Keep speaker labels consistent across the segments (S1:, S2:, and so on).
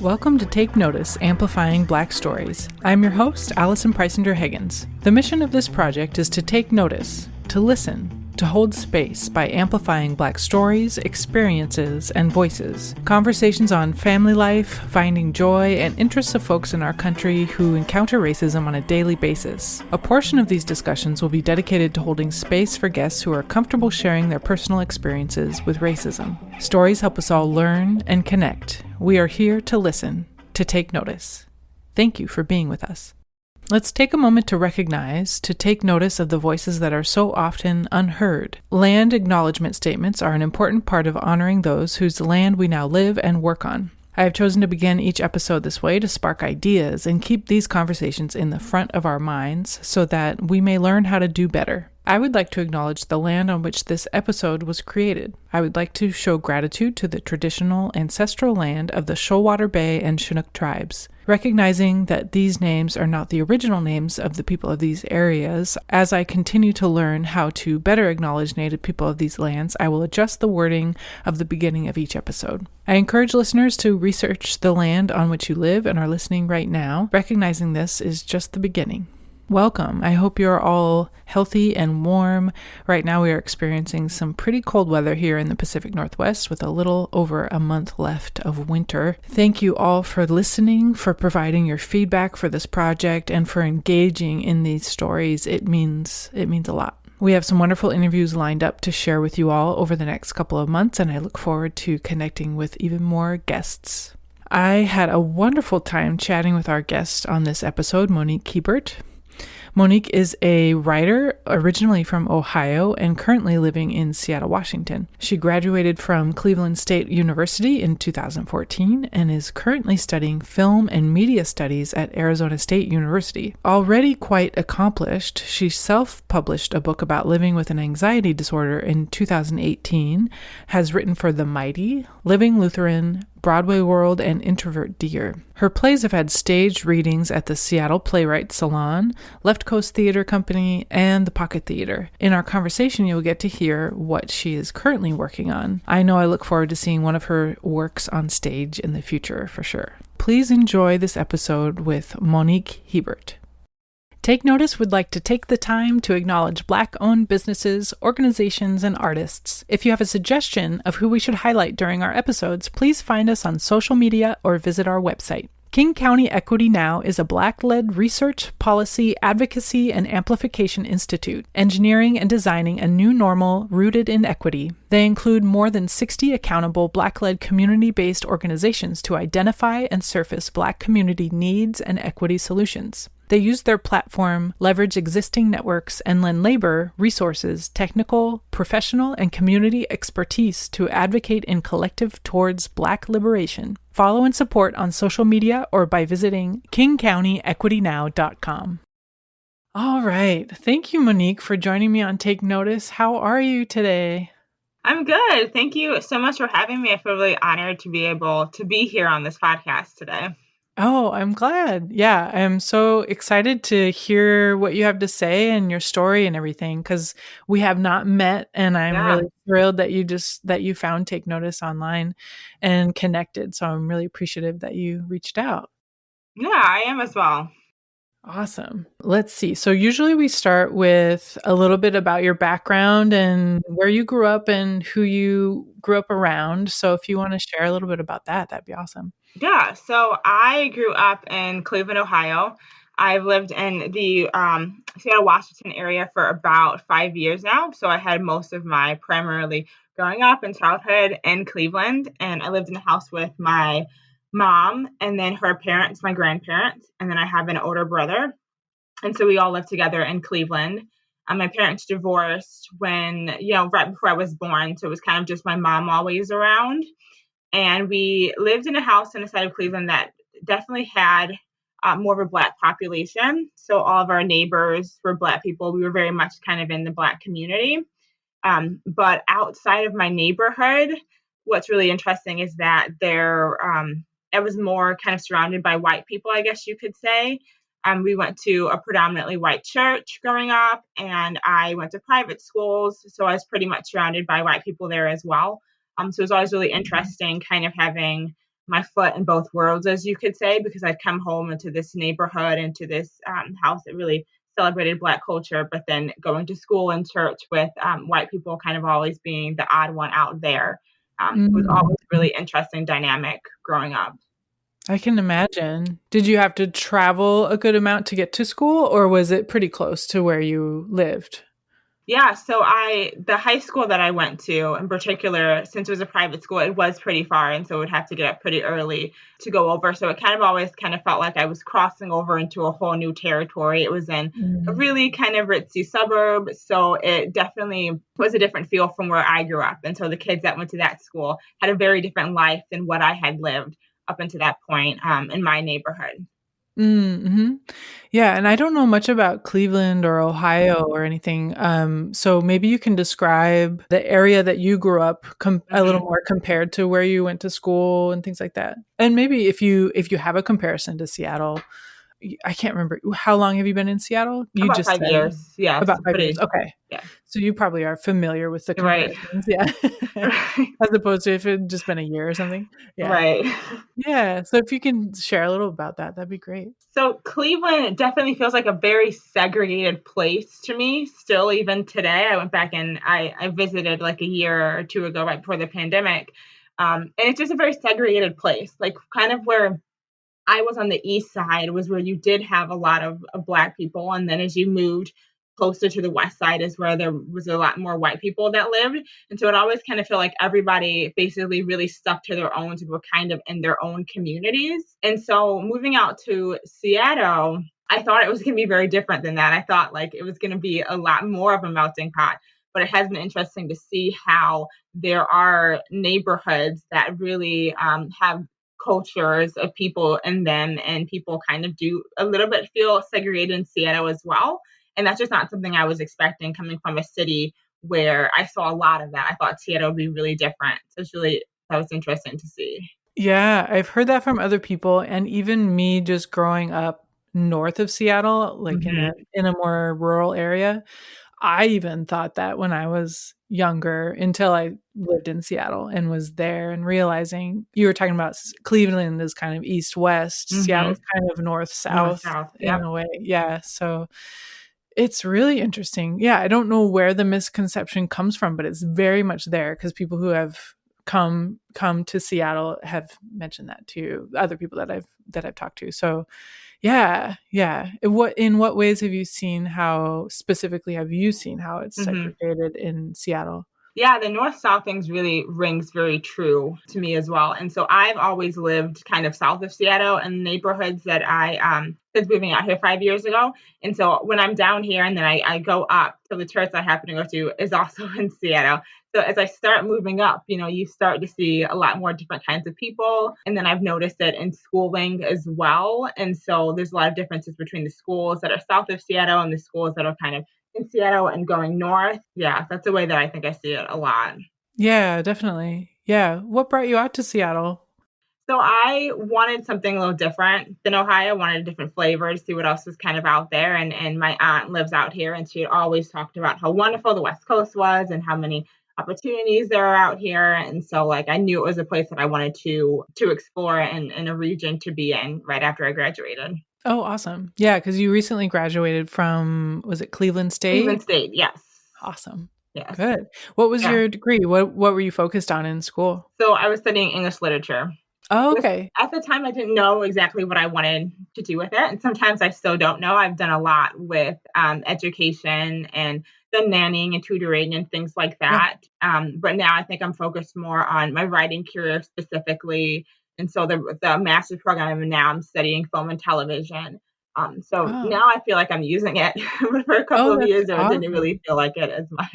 S1: Welcome to Take Notice, Amplifying Black Stories. I'm your host, Allison Preisinger-Heggins. The mission of this project is to take notice, to listen, to hold space by amplifying Black stories, experiences, and voices. Conversations on family life, finding joy, and interests of folks in our country who encounter racism on a daily basis. A portion of these discussions will be dedicated to holding space for guests who are comfortable sharing their personal experiences with racism. Stories help us all learn and connect. We are here to listen, to take notice. Thank you for being with us. Let's take a moment to recognize, to take notice of the voices that are so often unheard. Land acknowledgement statements are an important part of honoring those whose land we now live and work on. I have chosen to begin each episode this way to spark ideas and keep these conversations in the front of our minds so that we may learn how to do better. I would like to acknowledge the land on which this episode was created. I would like to show gratitude to the traditional ancestral land of the Shoalwater Bay and Chinook tribes. Recognizing that these names are not the original names of the people of these areas, as I continue to learn how to better acknowledge Native people of these lands, I will adjust the wording of the beginning of each episode. I encourage listeners to research the land on which you live and are listening right now, recognizing this is just the beginning. Welcome. I hope you're all healthy and warm. Right now we are experiencing some pretty cold weather here in the Pacific Northwest with a little over a month left of winter. Thank you all for listening, for providing your feedback for this project, and for engaging in these stories. It means a lot. We have some wonderful interviews lined up to share with you all over the next couple of months, and I look forward to connecting with even more guests. I had a wonderful time chatting with our guest on this episode, Monique Hebert. Monique is a writer originally from Ohio and currently living in Seattle, Washington. She graduated from Cleveland State University in 2014 and is currently studying film and media studies at Arizona State University. Already quite accomplished, she self-published a book about living with an anxiety disorder in 2018, has written for The Mighty, Living Lutheran, Broadway World, and Introvert Dear. Her plays have had staged readings at the Seattle Playwrights Salon, Left Coast Theater Company, and the Pocket Theater. In our conversation, you'll get to hear what she is currently working on. I know I look forward to seeing one of her works on stage in the future for sure. Please enjoy this episode with Monique Hebert. Take Notice would like to take the time to acknowledge Black-owned businesses, organizations, and artists. If you have a suggestion of who we should highlight during our episodes, please find us on social media or visit our website. King County Equity Now is a Black-led research, policy, advocacy, and amplification institute, engineering and designing a new normal rooted in equity. They include more than 60 accountable Black-led community-based organizations to identify and surface Black community needs and equity solutions. They use their platform, leverage existing networks, and lend labor, resources, technical, professional, and community expertise to advocate in collective towards Black liberation. Follow and support on social media or by visiting kingcountyequitynow.com. All right. Thank you, Monique, for joining me on Take Notice. How are you today?
S2: I'm good. Thank you so much for having me. I feel really honored to be able to be here on this podcast today.
S1: Oh, I'm glad. Yeah, I'm so excited to hear what you have to say and your story and everything, because we have not met, and I'm really thrilled that you found Take Notice online and connected. So I'm really appreciative that you reached out.
S2: Yeah, I am as well.
S1: Awesome. Let's see. So usually we start with a little bit about your background and where you grew up and who you grew up around. So if you want to share a little bit about that, that'd be awesome.
S2: Yeah, so I grew up in Cleveland, Ohio. I've lived in the Seattle, Washington area for about 5 years now. So I had most of my primarily growing up and childhood in Cleveland. And I lived in a house with my mom and then her parents, my grandparents. And then I have an older brother. And so we all lived together in Cleveland. My parents divorced when, right before I was born. So it was kind of just my mom always around. And we lived in a house in the side of Cleveland that definitely had more of a Black population. So all of our neighbors were Black people. We were very much kind of in the Black community. But outside of my neighborhood, what's really interesting is that it was more kind of surrounded by white people, I guess you could say. We went to a predominantly white church growing up, and I went to private schools. So I was pretty much surrounded by white people there as well. So it was always really interesting kind of having my foot in both worlds, as you could say, because I'd come home into this neighborhood, into this house that really celebrated Black culture, but then going to school and church with white people kind of always being the odd one out there. It was
S1: Mm.
S2: always a really interesting dynamic growing up.
S1: I can imagine. Did you have to travel a good amount to get to school, or was it pretty close to where you lived?
S2: Yeah, so the high school that I went to in particular, since it was a private school, it was pretty far. And so I would have to get up pretty early to go over. So it kind of always kind of felt like I was crossing over into a whole new territory. It was in a
S1: Mm.
S2: really kind of ritzy suburb. So it definitely was a different feel from where I grew up. And so the kids that went to that school had a very different life than what I had lived up until that point in my neighborhood.
S1: Mm-hmm. Yeah, and I don't know much about Cleveland or Ohio or anything. So maybe you can describe the area that you grew up a little more compared to where you went to school and things like that. And maybe if you have a comparison to Seattle, I can't remember how long have you been in Seattle? You
S2: About
S1: just
S2: five
S1: said
S2: years. Yeah,
S1: about
S2: so
S1: 5 years.
S2: pretty,
S1: Okay,
S2: yeah.
S1: so you probably are familiar with the
S2: Right.
S1: comparisons, yeah, as opposed to if it had just been a year or something. Yeah.
S2: Right.
S1: Yeah, so if you can share a little about that, that'd be great.
S2: So Cleveland definitely feels like a very segregated place to me. Still, even today, I went back and I visited like a year or two ago, right before the pandemic, and it's just a very segregated place. Like kind of where I was on the east side was where you did have a lot of Black people. And then as you moved closer to the west side is where there was a lot more white people that lived. And so it always kind of felt like everybody basically really stuck to their own and were kind of in their own communities. And so moving out to Seattle, I thought it was going to be very different than that. I thought like it was going to be a lot more of a melting pot. But it has been interesting to see how there are neighborhoods that really have cultures of people in them, and people kind of do a little bit feel segregated in Seattle as well. And that's just not something I was expecting coming from a city where I saw a lot of that. I thought Seattle would be really different. So that was interesting to see.
S1: Yeah, I've heard that from other people, and even me just growing up north of Seattle, like
S2: Mm-hmm.
S1: in a more rural area. I even thought that when I was younger until I lived in Seattle and was there and realizing you were talking about Cleveland is kind of east west,
S2: Mm-hmm.
S1: Seattle's kind of north
S2: North,
S1: south
S2: south.
S1: in
S2: Yep.
S1: a way. Yeah, so it's really interesting. Yeah, I don't know where the misconception comes from, but it's very much there because people who have come to Seattle have mentioned that to other people that I've talked to. So yeah, yeah. In what ways have you seen how specifically have you seen how it's
S2: Mm-hmm.
S1: segregated in Seattle?
S2: Yeah, the north south things really rings very true to me as well. And so I've always lived kind of south of Seattle in neighborhoods that I since moving out here 5 years ago. And so when I'm down here and then I go up to the church I happen to go to is also in Seattle. So as I start moving up, you start to see a lot more different kinds of people. And then I've noticed it in schooling as well. And so there's a lot of differences between the schools that are south of Seattle and the schools that are kind of in Seattle and going north. Yeah, that's the way that I think I see it a lot.
S1: Yeah, definitely. Yeah. What brought you out to Seattle?
S2: So I wanted something a little different than Ohio. I wanted a different flavor to see what else was kind of out there. And my aunt lives out here, and she had always talked about how wonderful the West Coast was and how many opportunities there are out here. And so like I knew it was a place that I wanted to explore and a region to be in right after I graduated.
S1: Oh, awesome. Yeah, because you recently graduated from, was it Cleveland
S2: Cleveland
S1: State?
S2: State, yes.
S1: Awesome.
S2: Yes.
S1: Good. What was
S2: Yeah.
S1: your degree? What were you focused on in school?
S2: So I was studying English literature.
S1: Oh, okay.
S2: At the time, I didn't know exactly what I wanted to do with it. And sometimes I still don't know. I've done a lot with education and the nannying and tutoring and things like
S1: Yeah.
S2: that. But now I think I'm focused more on my writing career specifically. And so the master's program I'm in now, I'm studying film and television. So
S1: Oh.
S2: now I feel like I'm using it. But for a couple
S1: Oh,
S2: of
S1: that's
S2: years, it didn't really
S1: awesome.
S2: feel like it as much.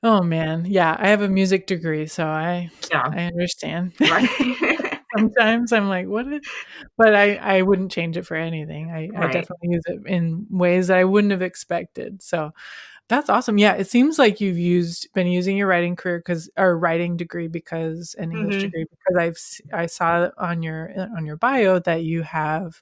S1: Oh man. Yeah, I have a music degree, so
S2: Yeah,
S1: I understand.
S2: right.
S1: Sometimes I'm like, but I wouldn't change it for anything. I
S2: Right.
S1: definitely use it in ways that I wouldn't have expected. So that's awesome. Yeah, it seems like been using your writing career or writing degree because an English
S2: Hmm.
S1: degree because I saw on your bio that you have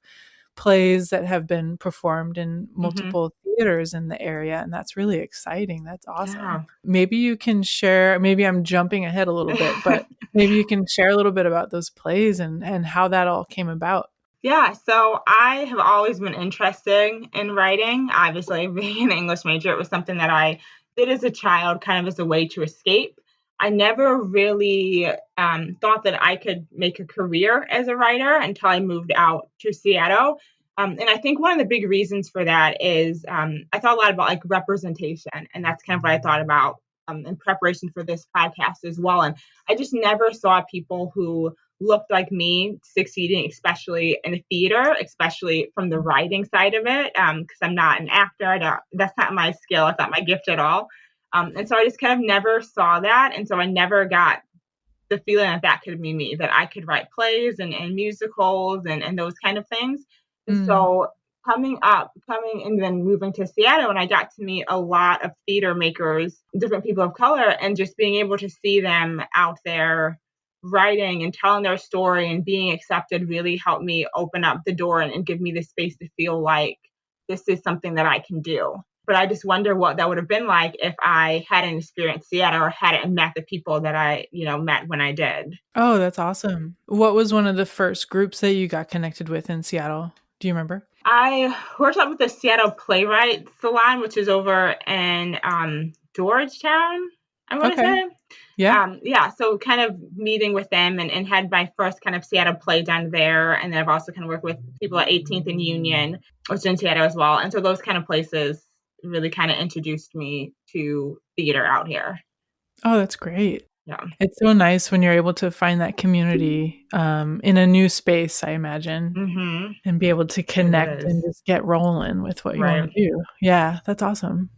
S1: plays that have been performed in
S2: Hmm.
S1: multiple theaters in the area, and that's really exciting. That's awesome.
S2: Yeah.
S1: Maybe you can share, maybe I'm jumping ahead a little bit, but maybe you can share a little bit about those plays and how that all came about.
S2: Yeah, so I have always been interested in writing. Obviously, being an English major, it was something that I did as a child, kind of as a way to escape. I never really thought that I could make a career as a writer until I moved out to Seattle. And I think one of the big reasons for that is I thought a lot about like representation, and that's kind of what I thought about in preparation for this podcast as well. And I just never saw people who looked like me succeeding, especially in the theater, especially from the writing side of it, because I'm not an actor. That's not my skill. It's not my gift at all. And so I just kind of never saw that. And so I never got the feeling that that could be me, that I could write plays and musicals and those kind of things. And
S1: Mm.
S2: so coming and then moving to Seattle, and I got to meet a lot of theater makers, different people of color, and just being able to see them out there writing and telling their story and being accepted really helped me open up the door and give me the space to feel like this is something that I can do. But I just wonder what that would have been like if I hadn't experienced Seattle or hadn't met the people that I, met when I did.
S1: Oh, that's awesome. What was one of the first groups that you got connected with in Seattle? Do you remember?
S2: I worked up with the Seattle Playwrights Salon, which is over in Georgetown, I want to
S1: Okay.
S2: say.
S1: Yeah.
S2: So kind of meeting with them and had my first kind of Seattle play done there. And then I've also kind of worked with people at 18th and Union, which is in Seattle as well. And so those kind of places really kind of introduced me to theater out here.
S1: Oh, that's great.
S2: Yeah.
S1: It's so nice when you're able to find that community in a new space, I imagine,
S2: Mm-hmm.
S1: and be able to connect
S2: It
S1: and
S2: is.
S1: just get rolling with what you want
S2: Right.
S1: to do. Yeah, that's awesome.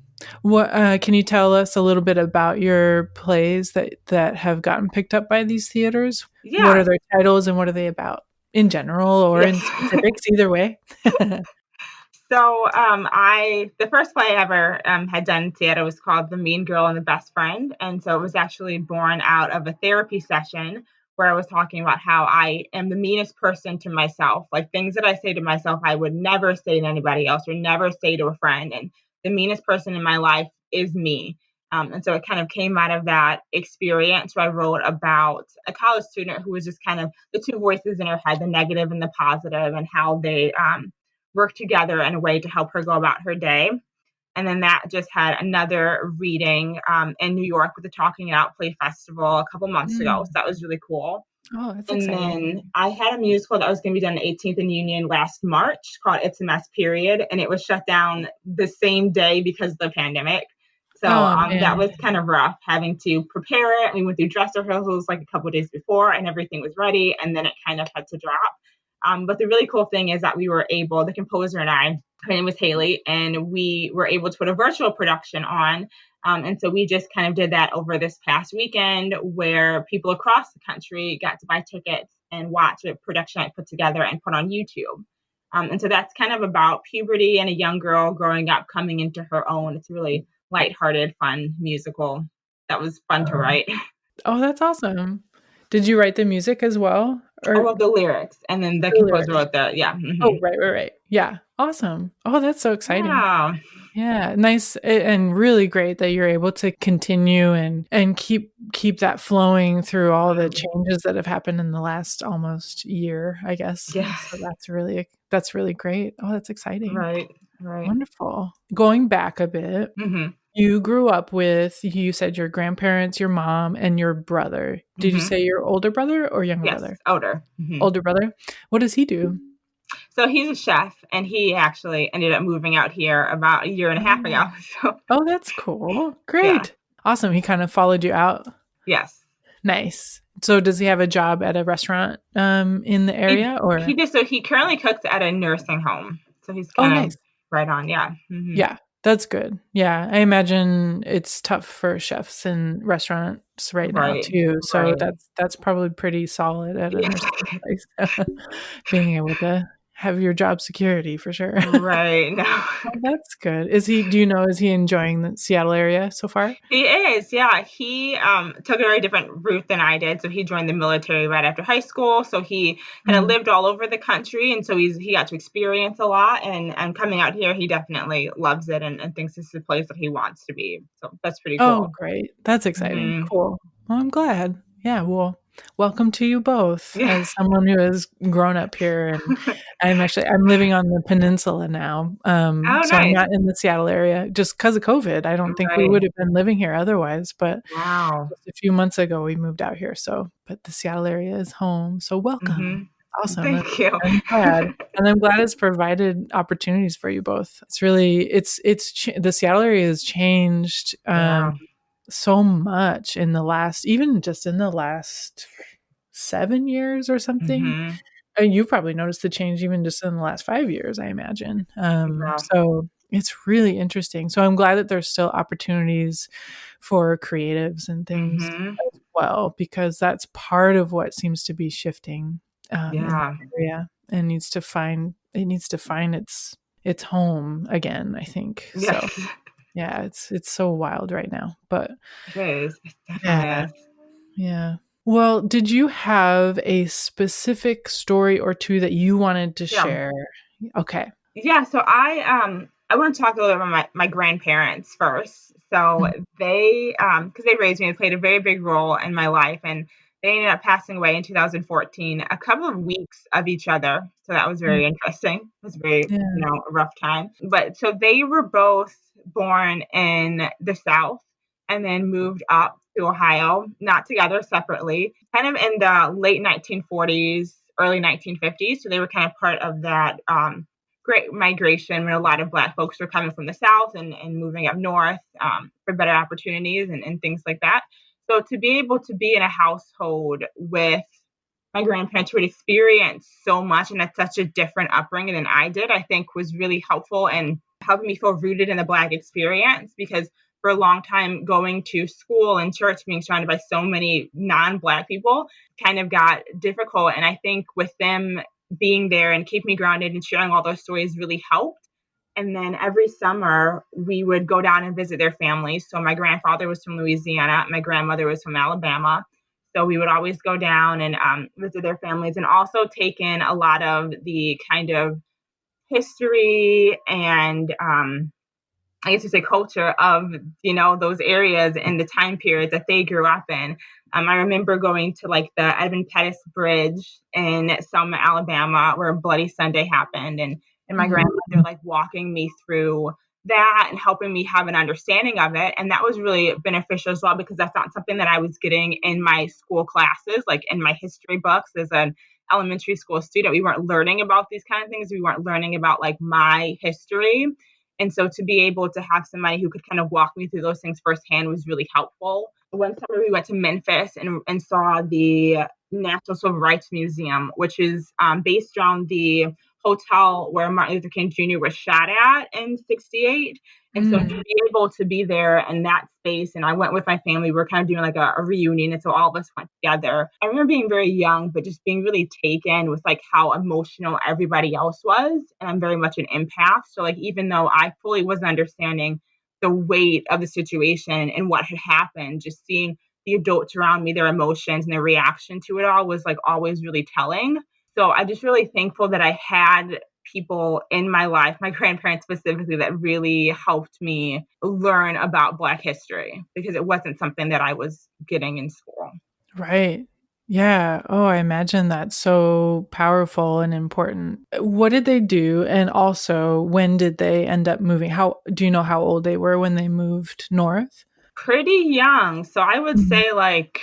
S1: What can you tell us a little bit about your plays that have gotten picked up by these theaters? What are
S2: Yeah.
S1: their titles and what are they about in general or in
S2: Yes.
S1: specifics? Either way.
S2: So the first play I ever had done in Seattle was called The Mean Girl and the Best Friend. And so it was actually born out of a therapy session where I was talking about how I am the meanest person to myself. Like things that I say to myself, I would never say to anybody else or never say to a friend. And the meanest person in my life is me. And so it kind of came out of that experience where I wrote about a college student who was just kind of the two voices in her head, the negative and the positive, and how they work together in a way to help her go about her day. And then that just had another reading in New York with the Talking It Out Play Festival a couple months ago. So
S1: Mm.
S2: that was really cool.
S1: Oh, that's
S2: And
S1: exciting.
S2: then I had a musical that was going to be done at 18th and Union last March called It's a Mess, Period. And it was shut down the same day because of the pandemic. So
S1: Oh
S2: that
S1: man.
S2: was kind of rough having to prepare it. We went through dress rehearsals like a couple of days before and everything was ready. And then it kind of had to drop. But the really cool thing is that we were able, the composer and I, her name was Haley, and we were able to put a virtual production on. And so we just kind of did that over this past weekend where people across the country got to buy tickets and watch a production I put together and put on YouTube. And so that's kind of about puberty and a young girl growing up, coming into her own. It's a really lighthearted, fun musical that was fun to write.
S1: Oh, that's awesome. Did you write the music as well?
S2: I
S1: Or
S2: wrote the lyrics, and then the
S1: the
S2: composer
S1: lyrics?
S2: wrote the, yeah.
S1: Oh,
S2: Mm-hmm.
S1: right. Yeah. Awesome. Oh, that's so exciting.
S2: Yeah.
S1: Yeah, nice and really great that you're able to continue and keep that flowing through all the changes that have happened in the last almost year, I guess.
S2: Yeah.
S1: So that's really great. Oh, that's exciting.
S2: Right. Right.
S1: Wonderful. Going back a bit,
S2: Mm-hmm.
S1: you grew up with, you said your grandparents, your mom, and your brother. Did you
S2: Mm-hmm.
S1: say your older brother or younger
S2: Yes.
S1: brother?
S2: Older. Mm-hmm.
S1: Older brother. What does he do?
S2: So he's a chef, and he actually ended up moving out here about a year and a half ago. So
S1: Oh, that's cool.
S2: yeah.
S1: Great. Awesome. He kind of followed you out.
S2: Yes.
S1: Nice. So does he have a job at a restaurant in the area
S2: He
S1: or?
S2: did. So he currently cooks at a nursing home. So he's
S1: Oh,
S2: kind of
S1: nice.
S2: right on. Yeah. Mm-hmm.
S1: Yeah, that's good. Yeah, I imagine it's tough for chefs in restaurants right now
S2: Right.
S1: too. So
S2: Right.
S1: that's probably pretty solid at a
S2: Yeah.
S1: nursing place, being able to have your job security for sure.
S2: Right. No.
S1: Oh, that's good. Is he enjoying the Seattle area so far?
S2: He is, yeah. He took a very different route than I did. So he joined the military right after high school. So he kind of
S1: Mm.
S2: lived all over the country, and so he got to experience a lot. And coming out here, he definitely loves it and thinks this is the place that he wants to be. So that's pretty
S1: Oh,
S2: cool.
S1: great. That's exciting.
S2: Hmm.
S1: Cool. Well, I'm glad. Yeah, well, welcome to you both.
S2: Yeah.
S1: As someone who has grown up here, and I'm living on the peninsula now.
S2: Oh,
S1: So I'm
S2: nice.
S1: not in the Seattle area just because of COVID. I don't think we
S2: Right.
S1: would have been living here otherwise, but
S2: Wow.
S1: just a few months ago we moved out here. So, but the Seattle area is home. So welcome.
S2: Hmm.
S1: Awesome.
S2: Thank you.
S1: I'm glad. And I'm glad it's provided opportunities for you both. It's really, the Seattle area has changed.
S2: Yeah.
S1: So much in the last, even just in the last 7 years or something.
S2: Hmm.
S1: And you've probably noticed the change even just in the last 5 years, I imagine.
S2: Yeah.
S1: So it's really interesting. So I'm glad that there's still opportunities for creatives and things
S2: Hmm.
S1: as well, because that's part of what seems to be shifting in
S2: Yeah.
S1: the area, and needs to find its home again, I think. So
S2: Yes.
S1: yeah, it's so wild right now, but
S2: It is. It definitely
S1: yeah,
S2: is.
S1: yeah. Well, did you have a specific story or two that you wanted to
S2: Yeah.
S1: share? Okay.
S2: Yeah, so I want to talk a little bit about my grandparents first. So
S1: Mm,
S2: they because they raised me, they played a very big role in my life, and they ended up passing away in 2014, a couple of weeks of each other. So that was
S1: mm,
S2: very interesting. It was very,
S1: yeah.
S2: a rough time. But so they were both born in the South and then moved up to Ohio, not together, separately, kind of in the late 1940s, early 1950s. So they were kind of part of that great migration when a lot of Black folks were coming from the South and moving up north for better opportunities and things like that. So to be able to be in a household with my grandparents who had experienced so much and had such a different upbringing than I did, I think was really helpful and helping me feel rooted in the Black experience, because for a long time going to school and church being surrounded by so many non-Black people kind of got difficult. And I think with them being there and keep me grounded and sharing all those stories really helped. And then every summer we would go down and visit their families. So my grandfather was from Louisiana, my grandmother was from Alabama. So we would always go down and visit their families, and also take in a lot of the kind of history and I guess you say culture of, those areas and the time period that they grew up in. I remember going to like the Edmund Pettus Bridge in Selma, Alabama, where Bloody Sunday happened, and my
S1: Mhm.
S2: grandmother like walking me through that and helping me have an understanding of it. And that was really beneficial as well, because that's not something that I was getting in my school classes, like in my history books as an elementary school student. We weren't learning about these kind of things. We weren't learning about like my history. And so to be able to have somebody who could kind of walk me through those things firsthand was really helpful. One summer we went to Memphis and saw the National Civil Rights Museum, which is based around the hotel where Martin Luther King Jr. was shot at in 68. And so to
S1: Mm.
S2: be able to be there in that space, and I went with my family, we were kind of doing like a reunion. And so all of us went together. I remember being very young, but just being really taken with like how emotional everybody else was. And I'm very much an empath. So like, even though I fully wasn't understanding the weight of the situation and what had happened, just seeing the adults around me, their emotions and their reaction to it all was like always really telling. So I'm just really thankful that I had people in my life, my grandparents specifically, that really helped me learn about Black history, because it wasn't something that I was getting in school.
S1: Right. Yeah. Oh, I imagine that's so powerful and important. What did they do? And also, when did they end up moving? How do you know how old they were when they moved north?
S2: Pretty young. So I would
S1: Mhm.
S2: say like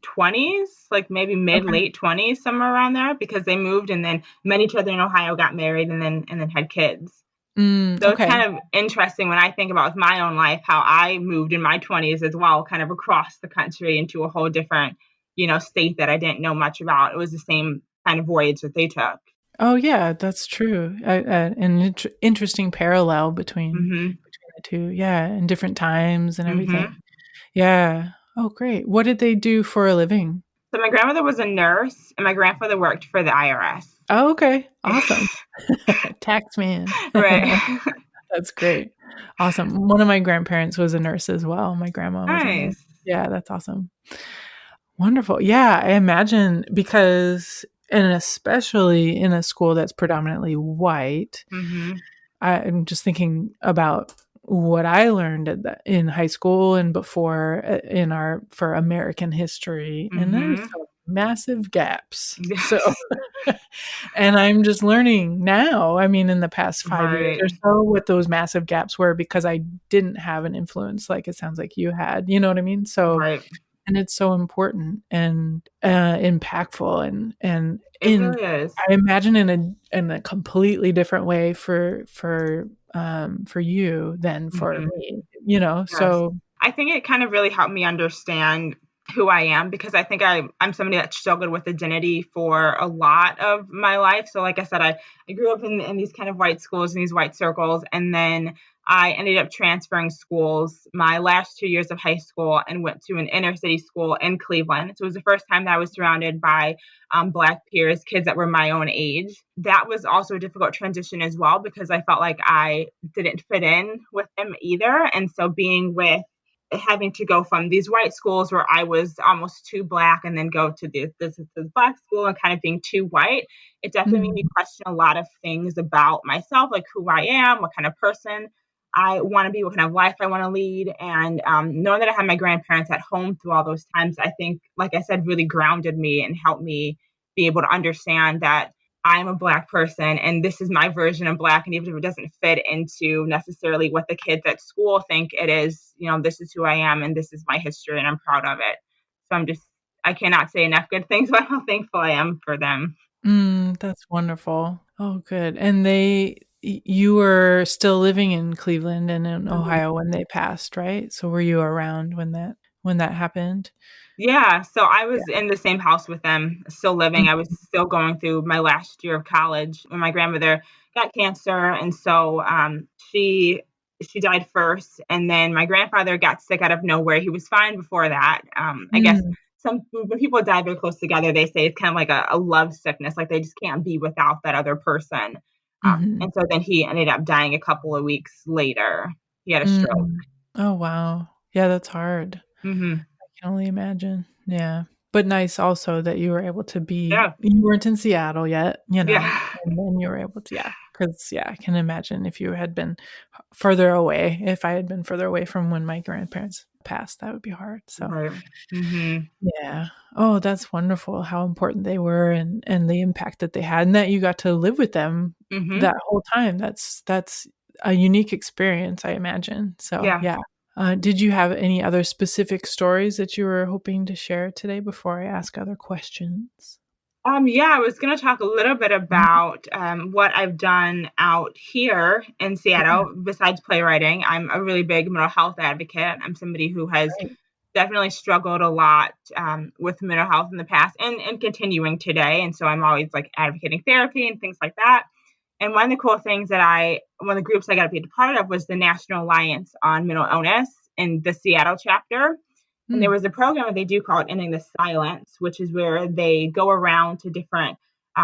S2: 20s, like maybe mid
S1: Okay.
S2: late 20s, somewhere around there, because they moved and then met each other in Ohio, got married, and then had kids. So it's
S1: Okay.
S2: kind of interesting when I think about my own life, how I moved in my 20s as well, kind of across the country into a whole different, state that I didn't know much about. It was the same kind of voyage that they took.
S1: Oh, yeah, that's true. An interesting parallel
S2: Hmm.
S1: between the two. Yeah, and different times and everything.
S2: Hmm.
S1: Yeah. Oh, great. What did they do for a living?
S2: So my grandmother was a nurse and my grandfather worked for the IRS.
S1: Oh, okay. Awesome. Tax man.
S2: Right.
S1: That's great. Awesome. One of my grandparents was a nurse as well. My grandma was a nurse.
S2: Nice.
S1: Yeah, that's awesome. Wonderful. Yeah, I imagine because, and especially in a school that's predominantly white,
S2: Mm-hmm.
S1: I'm just thinking about what I learned in high school and before for American history, and there's
S2: Mm-hmm.
S1: some massive gaps. So,
S2: Yes.
S1: and I'm just learning now. I mean, in the past 5 years
S2: Right.
S1: or so, what those massive gaps were because I didn't have an influence like it sounds like you had. You know what I mean? So,
S2: Right.
S1: and it's so important and impactful and
S2: It
S1: in
S2: really is.
S1: I imagine in a completely different way for you than for
S2: Mm-hmm.
S1: me, you know.
S2: Yes.
S1: So
S2: I think it kind of really helped me understand who I am because I think I'm somebody that struggled with identity for a lot of my life. So like I said, I grew up in these kind of white schools and these white circles. And then I ended up transferring schools my last 2 years of high school and went to an inner city school in Cleveland. So it was the first time that I was surrounded by Black peers, kids that were my own age. That was also a difficult transition as well because I felt like I didn't fit in with them either. And so being with having to go from these white schools where I was almost too Black and then go to this Black school and kind of being too white, it definitely made me
S1: mhm,
S2: question a lot of things about myself, like who I am, what kind of person I want to be, what kind of life I want to lead. And knowing that I had my grandparents at home through all those times, I think, like I said, really grounded me and helped me be able to understand that I'm a Black person and this is my version of Black. And even if it doesn't fit into necessarily what the kids at school think it is, this is who I am and this is my history and I'm proud of it. So I cannot say enough good things about how thankful I am for them.
S1: that's wonderful. Oh, good. And you were still living in Cleveland and in
S2: Mhm.
S1: Ohio when they passed, right? So were you around when that happened?
S2: Yeah, so I
S1: Yeah.
S2: was in the same house with them, still living. I was
S1: Mhm.
S2: still going through my last year of college when my grandmother got cancer, and so she died first, and then my grandfather got sick out of nowhere. He was fine before that. I guess
S1: Mm,
S2: when people die very close together, they say it's kind of like a love sickness, like they just can't be without that other person.
S1: mhm,
S2: And so then he ended up dying a couple of weeks later. He had a stroke.
S1: mm. Oh, wow. Yeah, that's hard.
S2: Hmm.
S1: I can only imagine. Yeah. But nice also that you were able to
S2: Yeah,
S1: you weren't in Seattle yet,
S2: yeah,
S1: and then you were able to, yeah. Because yeah, I can imagine if you had been further away, if I had been further away from when my grandparents passed, that would be hard. So,
S2: right. Hmm.
S1: yeah. Oh, that's wonderful how important they were and the impact that they had and that you got to live with them
S2: Hmm.
S1: that whole time. That's a unique experience, I imagine. So,
S2: Yeah.
S1: yeah. Did you have any other specific stories that you were hoping to share today before I ask other questions?
S2: Yeah, I was going to talk a little bit
S1: Mhm.
S2: about what I've done out here in
S1: Yeah,
S2: Seattle besides playwriting. I'm a really big mental health advocate. I'm somebody who has
S1: great.
S2: definitely struggled a lot with mental health in the past and continuing today. And so I'm always like advocating therapy and things like that. And one of the cool things one of the groups I got to be a part of was the National Alliance on Mental Illness in the Seattle chapter. And there
S1: Mm,
S2: was a program that they do called Ending the Silence, which is where they go around to different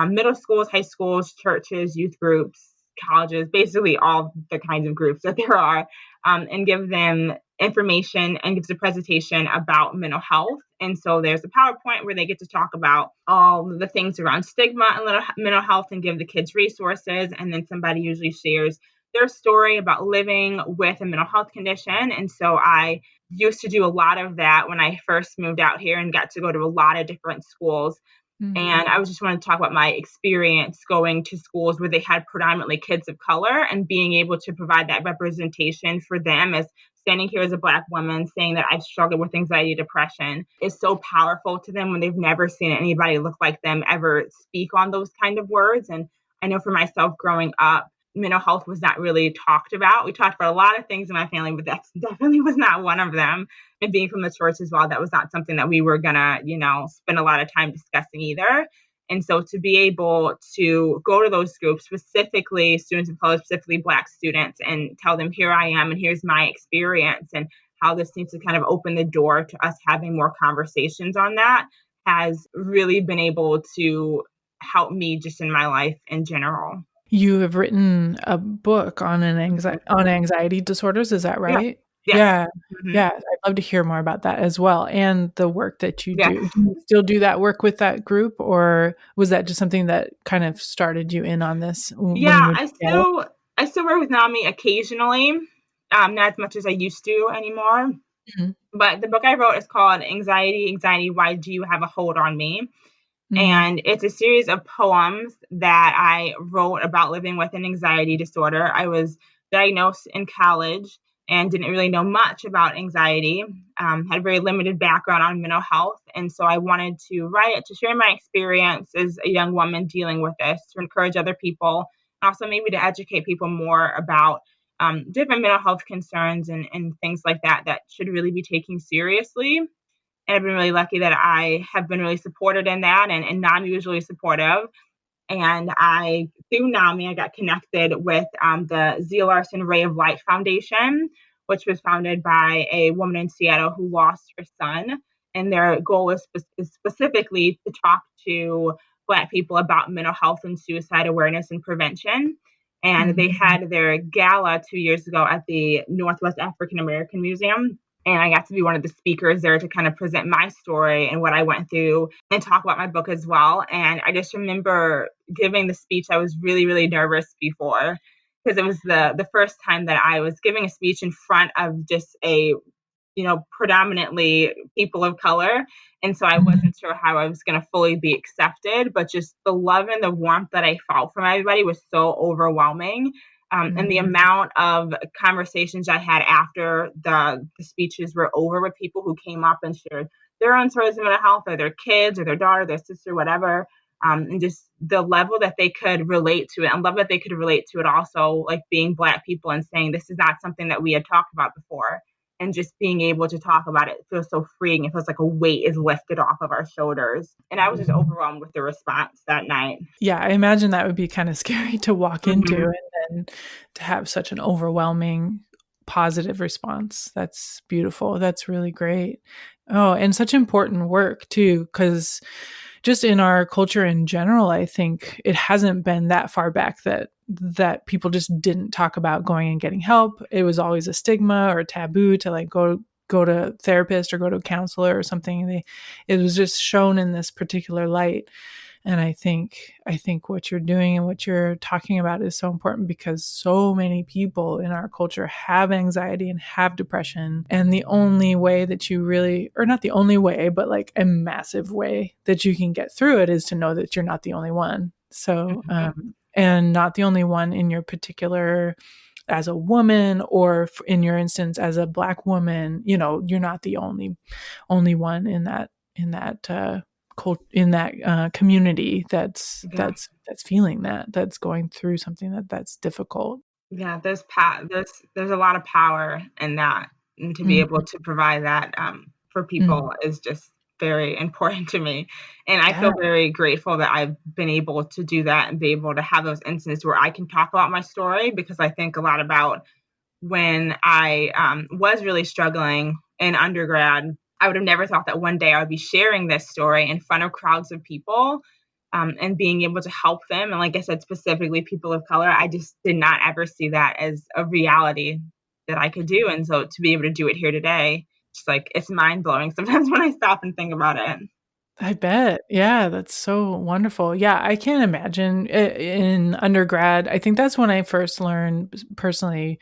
S2: middle schools, high schools, churches, youth groups, colleges, basically all the kinds of groups that there are, and give them information and gives a presentation about mental health. And so there's a PowerPoint where they get to talk about all the things around stigma and mental health and give the kids resources. And then somebody usually shares their story about living with a mental health condition. And so I used to do a lot of that when I first moved out here and got to go to a lot of different schools.
S1: mm,
S2: And I was just wanting to talk about my experience going to schools where they had predominantly kids of color and being able to provide that representation for them as standing here as a Black woman saying that I've struggled with anxiety, depression is so powerful to them when they've never seen anybody look like them ever speak on those kind of words. And I know for myself growing up, mental health was not really talked about. We talked about a lot of things in my family, but that definitely was not one of them. And being from the church as well, that was not something that we were gonna, spend a lot of time discussing either. And so to be able to go to those groups, specifically students of color, specifically Black students, and tell them, here I am and here's my experience and how this needs to kind of open the door to us having more conversations on that has really been able to help me just in my life in general.
S1: You have written a book on on anxiety disorders, is that
S2: Yeah.
S1: right?
S2: Yes.
S1: Yeah.
S2: Mm-hmm.
S1: Yeah, I'd love to hear more about that as well, and the work that you
S2: Yes.
S1: do. Do you still do that work with that group, or was that just something that kind of started you in on this when you
S2: Yeah,
S1: moved to Seattle?
S2: I still work with NAMI occasionally, not as much as I used to anymore.
S1: Mhm.
S2: But the book I wrote is called Anxiety, Why Do You Have a Hold on Me?
S1: Mhm.
S2: And it's a series of poems that I wrote about living with an anxiety disorder. I was diagnosed in college and didn't really know much about anxiety, had a very limited background on mental health. And so I wanted to write it to share my experience as a young woman dealing with this, to encourage other people, and also maybe to educate people more about different mental health concerns and things like that should really be taken seriously. And I've been really lucky that I have been really supported in that, and NAMI was really supportive. And through NAMI, I got connected with the Z. Larson Ray of Light Foundation, which was founded by a woman in Seattle who lost her son. And their goal is specifically to talk to Black people about mental health and suicide awareness and prevention. And they
S1: Mhm.
S2: had their gala 2 years ago at the Northwest African American Museum. And I got to be one of the speakers there to kind of present my story and what I went through and talk about my book as well. And I just remember giving the speech. I was really, really nervous before, because it was the first time that I was giving a speech in front of just predominantly people of color. And so I
S1: Mhm.
S2: wasn't sure how I was going to fully be accepted, but just the love and the warmth that I felt from everybody was so overwhelming. And the
S1: Mhm.
S2: amount of conversations I had after the speeches were over with people who came up and shared their own stories of mental health, or their kids or their daughter, their sister, whatever. And just the level that they could relate to it, and love that they could relate to it also, like being Black people and saying this is not something that we had talked about before. And just being able to talk about it feels so freeing. It feels like a weight is lifted off of our shoulders. And I was just overwhelmed with the response that night.
S1: Yeah, I imagine that would be kind of scary to walk into,
S2: Mm-hmm.
S1: and then to have such an overwhelming positive response. That's beautiful. That's really great. Oh, and such important work too, because just in our culture in general, I think it hasn't been that far back that people just didn't talk about going and getting help. It was always a stigma or a taboo to like go to a therapist or go to a counselor or something. It was just shown in this particular light. And I think what you're doing and what you're talking about is so important, because so many people in our culture have anxiety and have depression. And the only way that you really, or not the only way, but like a massive way that you can get through it is to know that you're not the only one. So, and not the only one in your particular, as a woman, or in your instance as a Black woman, you're not the only one in that community
S2: Yeah.
S1: that's feeling that's going through something that's difficult.
S2: Yeah. There's a lot of power in that. And to be able
S1: Mhm.
S2: to provide that for
S1: Mhm.
S2: people is just very important to me. And I
S1: Yeah.
S2: feel very grateful that I've been able to do that and be able to have those instances where I can talk about my story, because I think a lot about when I was really struggling in undergrad. I would have never thought that one day I would be sharing this story in front of crowds of people, and being able to help them. And like I said, specifically people of color, I just did not ever see that as a reality that I could do. And so to be able to do it here today, just like it's mind blowing sometimes when I stop and think about it.
S1: I bet. Yeah, that's so wonderful. Yeah, I can't imagine in undergrad. I think that's when I first learned personally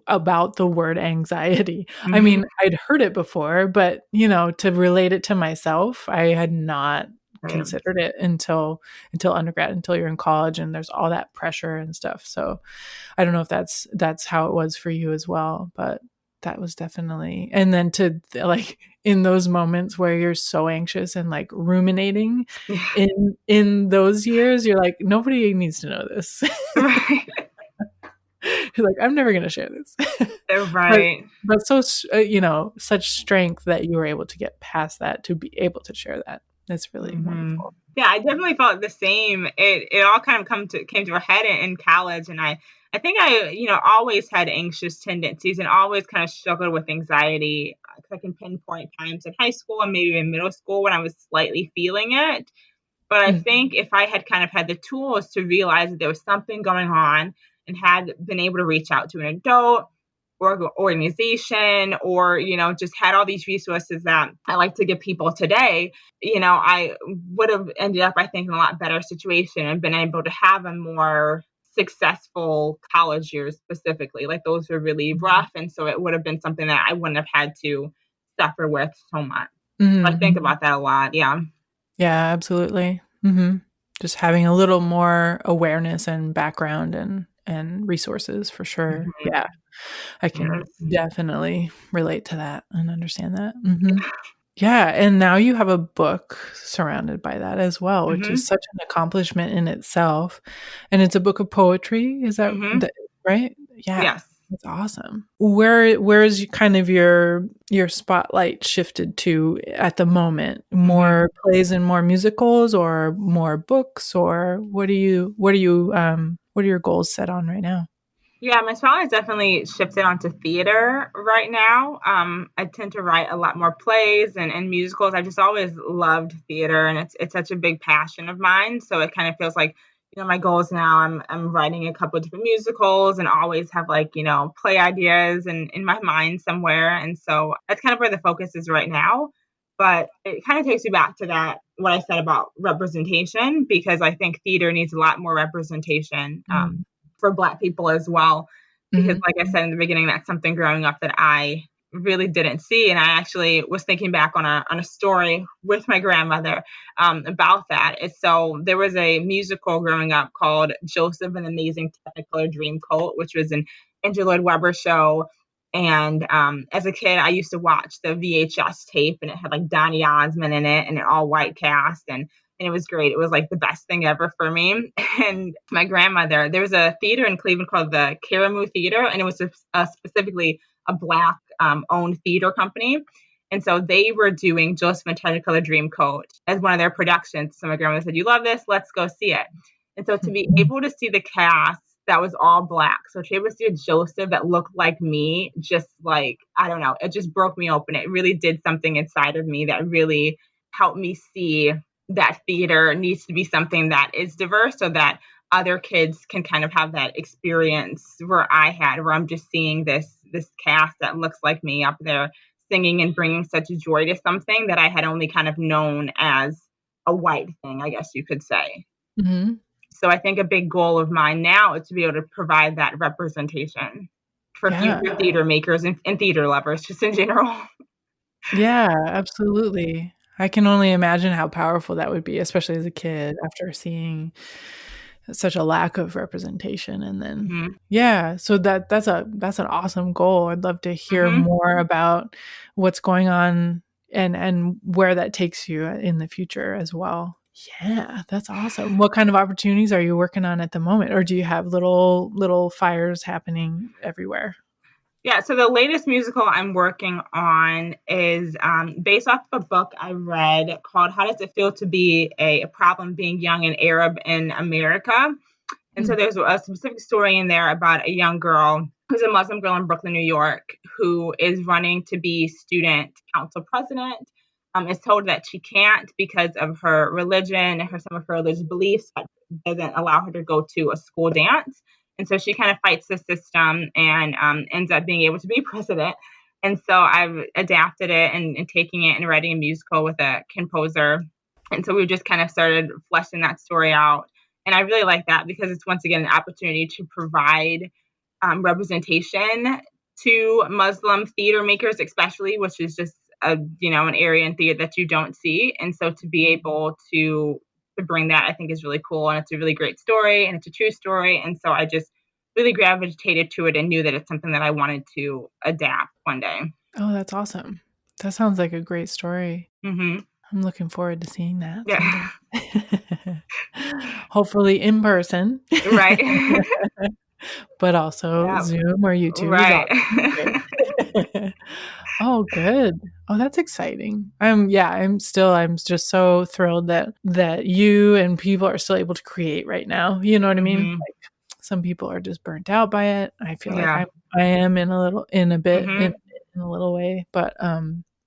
S1: about the word anxiety. I
S2: Mm-hmm.
S1: mean, I'd heard it before, but to relate it to myself, I had not
S2: Right.
S1: considered it until undergrad, until you're in college and there's all that pressure and stuff. So, I don't know if that's how it was for you as well, but that was definitely. And then to like in those moments where you're so anxious and like ruminating
S2: Yeah.
S1: in those years, you're like, nobody needs to know this.
S2: Right.
S1: You're like, I'm never going to share this. but
S2: Right.
S1: but so such strength that you were able to get past that to be able to share that. That's really
S2: Hmm.
S1: wonderful.
S2: Yeah, I definitely felt the same. It all kind of came to a head in college, and I think I always had anxious tendencies and always kind of struggled with anxiety 'cause I can pinpoint times in high school and maybe in middle school when I was slightly feeling it. But I think if I had kind of had the tools to realize that there was something going on and had been able to reach out to an adult or organization or, just had all these resources that I like to give people today, I would have ended up, I think, in a lot better situation and been able to have a more successful college years specifically. Like those were really rough. And so it would have been something that I wouldn't have had to suffer with so much. So I think about that a lot. Yeah.
S1: Yeah, absolutely. Just having a little more awareness and background and resources for sure. Yeah, I can definitely relate to that and understand that. Yeah, and now you have a book surrounded by that as well, which is such an accomplishment in itself. And it's a book of poetry, is that right? Yeah.
S2: Yes.
S1: That's awesome. Where is kind of your spotlight shifted to at the moment? More plays and more musicals, or more books, or what are your goals set on right now?
S2: Yeah, my spotlight's definitely shifted onto theater right now. I tend to write a lot more plays and musicals. I just always loved theater, and it's such a big passion of mine. So it kind of feels like, my goals now. I'm writing a couple of different musicals, and always have play ideas in my mind somewhere. And so that's kind of where the focus is right now. But it kind of takes me back to that what I said about representation, because I think theater needs a lot more representation. For Black people as well, because like I said in the beginning, that's something growing up that I really didn't see. And I actually was thinking back on a story with my grandmother about that. And so there was a musical growing up called Joseph and the Amazing Technicolor Dreamcoat, which was an Andrew Lloyd Webber show. And as a kid, I used to watch the VHS tape, and it had like Donny Osmond in it and an all white cast. And it was great. It was like the best thing ever for me. And my grandmother, there was a theater in Cleveland called the Karamu Theater, and it was specifically a Black owned theater company. And so they were doing Joseph and Technicolor Dreamcoat as one of their productions. So my grandmother said, "You love this, let's go see it." And so to be able to see the cast that was all Black, so to be able to see a Joseph that looked like me, just like, I don't know, it just broke me open. It really did something inside of me that really helped me see that theater needs to be something that is diverse, so that other kids can kind of have that experience where I'm just seeing this cast that looks like me up there singing and bringing such a joy to something that I had only kind of known as a white thing, I guess you could say. So I think a big goal of mine now is to be able to provide that representation for future theater makers and theater lovers just in general.
S1: Yeah, absolutely. I can only imagine how powerful that would be, especially as a kid, after seeing such a lack of representation. And then, so that's an awesome goal. I'd love to hear more about what's going on and where that takes you in the future as well. Yeah, that's awesome. What kind of opportunities are you working on at the moment, or do you have little fires happening everywhere?
S2: Yeah, so the latest musical I'm working on is based off of a book I read called How Does It Feel to Be a Problem Being Young and Arab in America? And so there's a specific story in there about a young girl who's a Muslim girl in Brooklyn, New York, who is running to be student council president. Is told that she can't because of her religion and some of her religious beliefs, but doesn't allow her to go to a school dance. And so she kind of fights the system and ends up being able to be president. And so I've adapted it and taking it and writing a musical with a composer. And so we just kind of started fleshing that story out. And I really like that because it's, once again, an opportunity to provide representation to Muslim theater makers, especially, which is just an area in theater that you don't see. And so to be able to bring that, I think, is really cool. And it's a really great story, and it's a true story. And so I just really gravitated to it and knew that it's something that I wanted to adapt one day.
S1: Oh, that's awesome. That sounds like a great story. I'm looking forward to seeing that.
S2: Yeah.
S1: Hopefully in person.
S2: Right.
S1: But also Zoom or YouTube.
S2: Right.
S1: Oh, good. Oh, that's exciting. I'm just so thrilled that you and people are still able to create right now. You know what I mean? Like, some people are just burnt out by it. I feel like I am in a bit in a little way. But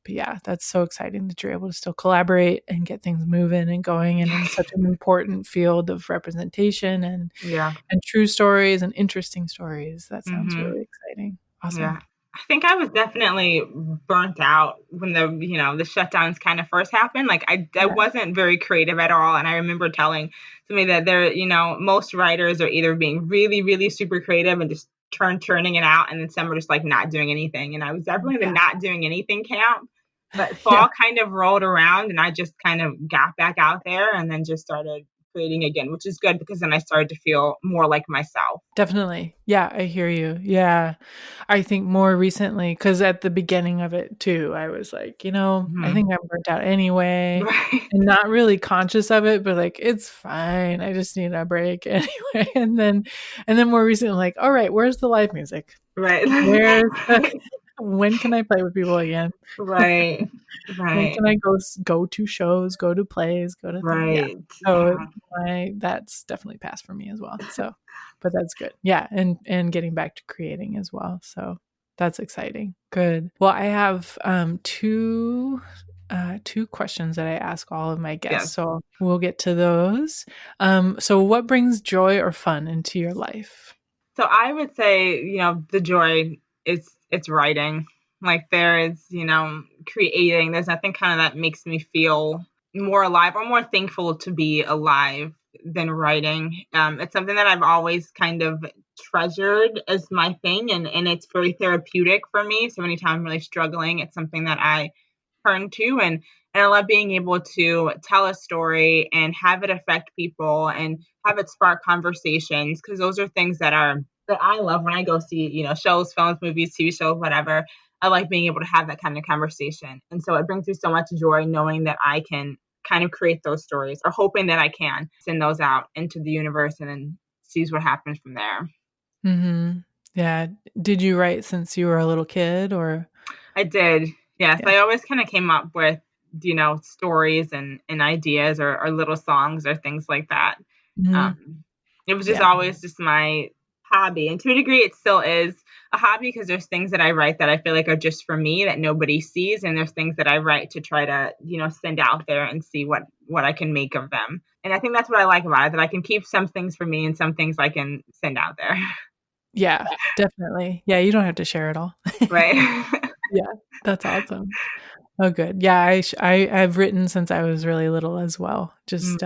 S1: yeah, that's so exciting that you're able to still collaborate and get things moving and going, and in such an important field of representation
S2: Yeah.
S1: and true stories and interesting stories. That sounds
S2: Hmm.
S1: really exciting. Awesome.
S2: Yeah. I think I was definitely burnt out when the shutdowns kind of first happened. Like I
S1: Yeah.
S2: wasn't very creative at all. And I remember telling somebody that most writers are either being really, really super creative and just churning it out. And then some are just like not doing anything. And I was definitely the
S1: Yeah.
S2: not doing anything camp. But
S1: Yeah.
S2: fall kind of rolled around and I just kind of got back out there and then just started creating again, which is good because then I started to feel more like myself.
S1: Definitely. Yeah, I hear you. Yeah. I think more recently, because at the beginning of it too, I was like, I
S2: Hmm.
S1: think I'm burnt out anyway,
S2: Right.
S1: and not really conscious of it, but like, it's fine. I just need a break anyway. And then more recently, I'm like, all right, where's the live music?
S2: Right.
S1: Where's when can I play with people again?
S2: Right.
S1: When
S2: Right.
S1: can I go to shows, go to plays, go to things? Yeah.
S2: Right.
S1: So
S2: Yeah.
S1: that's definitely passed for me as well. So, but that's good. Yeah, and getting back to creating as well. So that's exciting. Good. Well, I have two questions that I ask all of my
S2: Yes.
S1: guests. So we'll get to those. So what brings joy or fun into your life?
S2: So I would say, the joy is it's writing. Like there is, creating. There's nothing kind of that makes me feel more alive or more thankful to be alive than writing. It's something that I've always kind of treasured as my thing, and it's very therapeutic for me. So anytime I'm really struggling, it's something that I turn to, and I love being able to tell a story and have it affect people and have it spark conversations, because those are things that I love when I go see, shows, films, movies, TV shows, whatever. I like being able to have that kind of conversation. And so it brings me so much joy knowing that I can kind of create those stories, or hoping that I can send those out into the universe and then sees what happens from there.
S1: Mm-hmm. Yeah. Did you write since you were a little kid, or?
S2: I did. Yes.
S1: Yeah.
S2: I always kind of came up with, stories and ideas, or little songs or things like that.
S1: Mhm.
S2: It was just
S1: Yeah.
S2: always just my hobby. And to a degree, it still is a hobby because there's things that I write that I feel like are just for me that nobody sees. And there's things that I write to try to, send out there and see what I can make of them. And I think that's what I like about it, that I can keep some things for me and some things I can send out there.
S1: Yeah, definitely. Yeah, you don't have to share it all.
S2: Right.
S1: Yeah, that's awesome. Oh, good. Yeah, I've written since I was really little as well. Just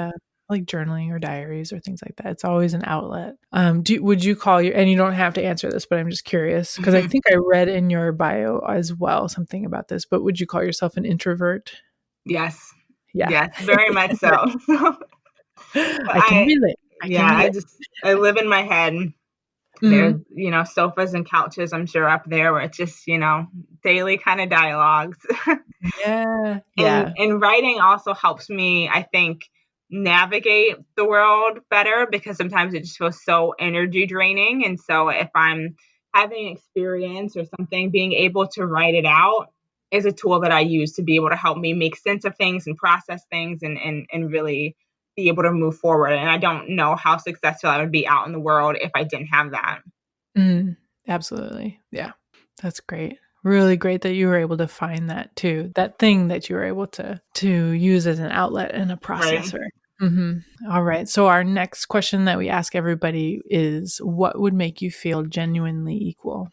S1: like journaling or diaries or things like that. It's always an outlet. Would you call your, and you don't have to answer this, but I'm just curious because I
S2: Mhm.
S1: think I read in your bio as well something about this, but would you call yourself an introvert?
S2: Yes.
S1: Yeah.
S2: Yes, very much so.
S1: I can
S2: I
S1: relate. I can
S2: Yeah,
S1: relate.
S2: I live in my head. There's,
S1: Mhm.
S2: sofas and couches, I'm sure, up there where it's just, daily kind of dialogues.
S1: Yeah.
S2: And
S1: Yeah.
S2: writing also helps me, I think, navigate the world better, because sometimes it just feels so energy draining. And so if I'm having an experience or something, being able to write it out is a tool that I use to be able to help me make sense of things and process things, and really be able to move forward. And I don't know how successful I would be out in the world if I didn't have that.
S1: Mm, absolutely. Yeah. That's great. Really great that you were able to find that too. That thing that you were able to use as an outlet and a
S2: Right.
S1: processor. All right. So our next question that we ask everybody is, what would make you feel genuinely equal?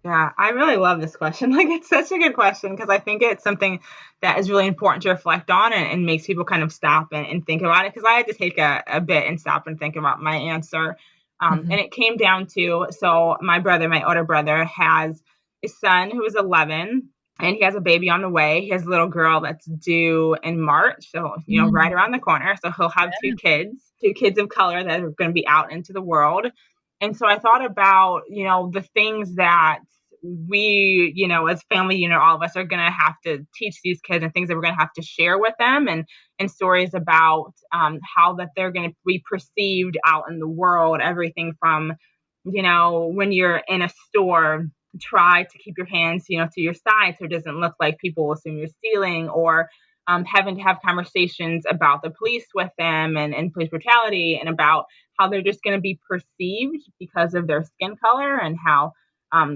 S2: Yeah, I really love this question. Like, it's such a good question because I think it's something that is really important to reflect on, and makes people kind of stop and think about it. Because I had to take a bit and stop and think about my answer.
S1: Hmm.
S2: And it came down to, so my brother, my older brother, has a son who is 11, and he has a baby on the way. He has a little girl that's due in March. So, right
S1: Mm,
S2: around the corner. So he'll have two kids of color that are going to be out into the world. And so I thought about, the things that we, as family unit, all of us are going to have to teach these kids, and things that we're going to have to share with them, and stories about how that they're going to be perceived out in the world. Everything from, when you're in a store, try to keep your hands, to your side so it doesn't look like people will assume you're stealing, or having to have conversations about the police with them, and police brutality, and about how they're just going to be perceived because of their skin color, and how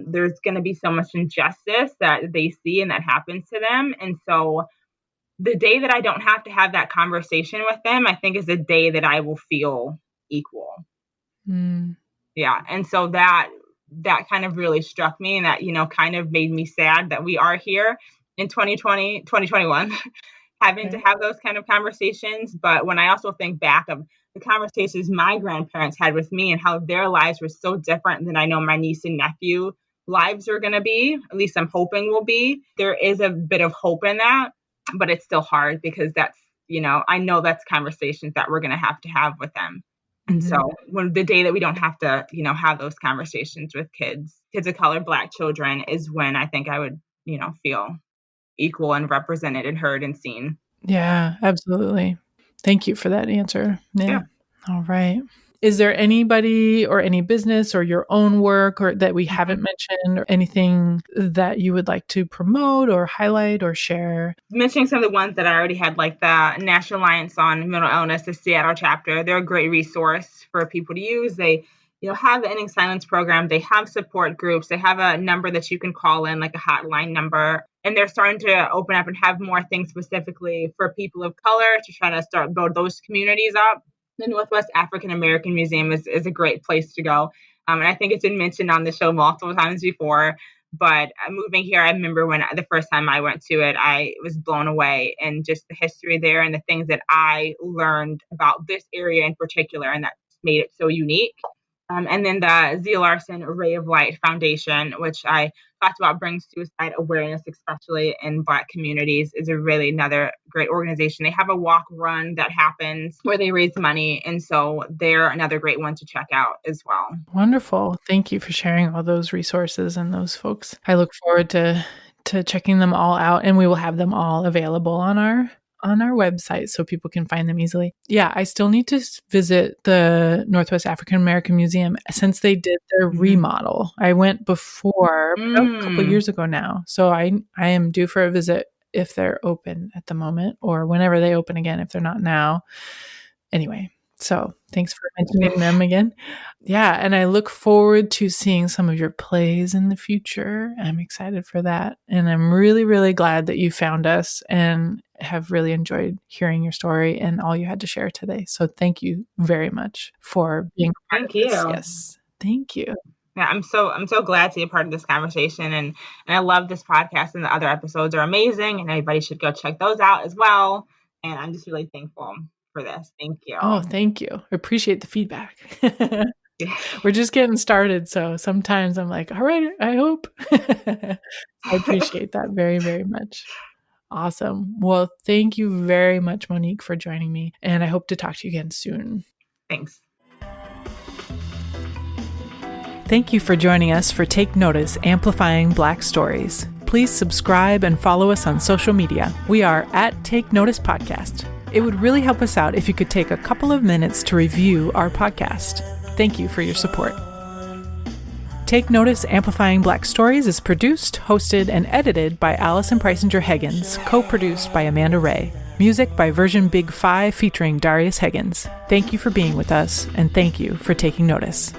S2: there's going to be so much injustice that they see and that happens to them. And so the day that I don't have to have that conversation with them, I think is the day that I will feel equal. Yeah. And so that kind of really struck me, and that, kind of made me sad that we are here in 2021, having to have those kind of conversations. But when I also think back of the conversations my grandparents had with me and how their lives were so different than I know my niece and nephew lives are going to be, at least I'm hoping will be, there is a bit of hope in that, but it's still hard because that's, I know that's conversations that we're going to have with them. And so when the day that we don't have to, have those conversations with kids of color, Black children, is when I think I would, feel equal and represented and heard and seen.
S1: Yeah, absolutely. Thank you for that answer. Yeah. All right. Is there anybody or any business or your own work or that we haven't mentioned, or anything that you would like to promote or highlight or share?
S2: Mentioning some of the ones that I already had, like the National Alliance on Mental Illness, the Seattle chapter, they're a great resource for people to use. They have the Ending Silence program. They have support groups. They have a number that you can call in, like a hotline number. And they're starting to open up and have more things specifically for people of color to try to start build those communities up. The Northwest African American Museum is a great place to go. And I think it's been mentioned on the show multiple times before. But moving here, I remember when the first time I went to it, I was blown away, and just the history there and the things that I learned about this area in particular, and that made it so unique. And then the Z. Larson Ray of Light Foundation, which I talked about, brings suicide awareness, especially in Black communities, is really another great organization. They have a walk run that happens where they raise money. And so they're another great one to check out as well.
S1: Wonderful. Thank you for sharing all those resources and those folks. I look forward to checking them all out, and we will have them all available on our website so people can find them easily. Yeah, I still need to visit the Northwest African American Museum since they did their remodel. I went before, a couple of years ago now. So I am due for a visit if they're open at the moment, or whenever they open again, if they're not now. Anyway, so thanks for mentioning them again. Yeah, and I look forward to seeing some of your plays in the future. I'm excited for that. And I'm really, really glad that you found us, and have really enjoyed hearing your story and all you had to share today. So thank you very much for being a part of this. Yes. Thank you.
S2: Yeah, I'm so glad to be a part of this conversation, and I love this podcast, and the other episodes are amazing, and everybody should go check those out as well. And I'm just really thankful for this. Thank you.
S1: Oh, thank you. I appreciate the feedback. We're just getting started, so sometimes I'm like, all right, I hope. I appreciate that very, very much. Awesome. Well, thank you very much, Monique, for joining me, and I hope to talk to you again soon.
S2: Thanks.
S1: Thank you for joining us for Take Notice, Amplifying Black Stories. Please subscribe and follow us on social media. We are at Take Notice Podcast. It would really help us out if you could take a couple of minutes to review our podcast. Thank you for your support. Take Notice, Amplifying Black Stories is produced, hosted, and edited by Allison Preisinger-Heggins, co-produced by Amanda Ray. Music by Version Big 5 featuring Darius Heggins. Thank you for being with us, and thank you for taking notice.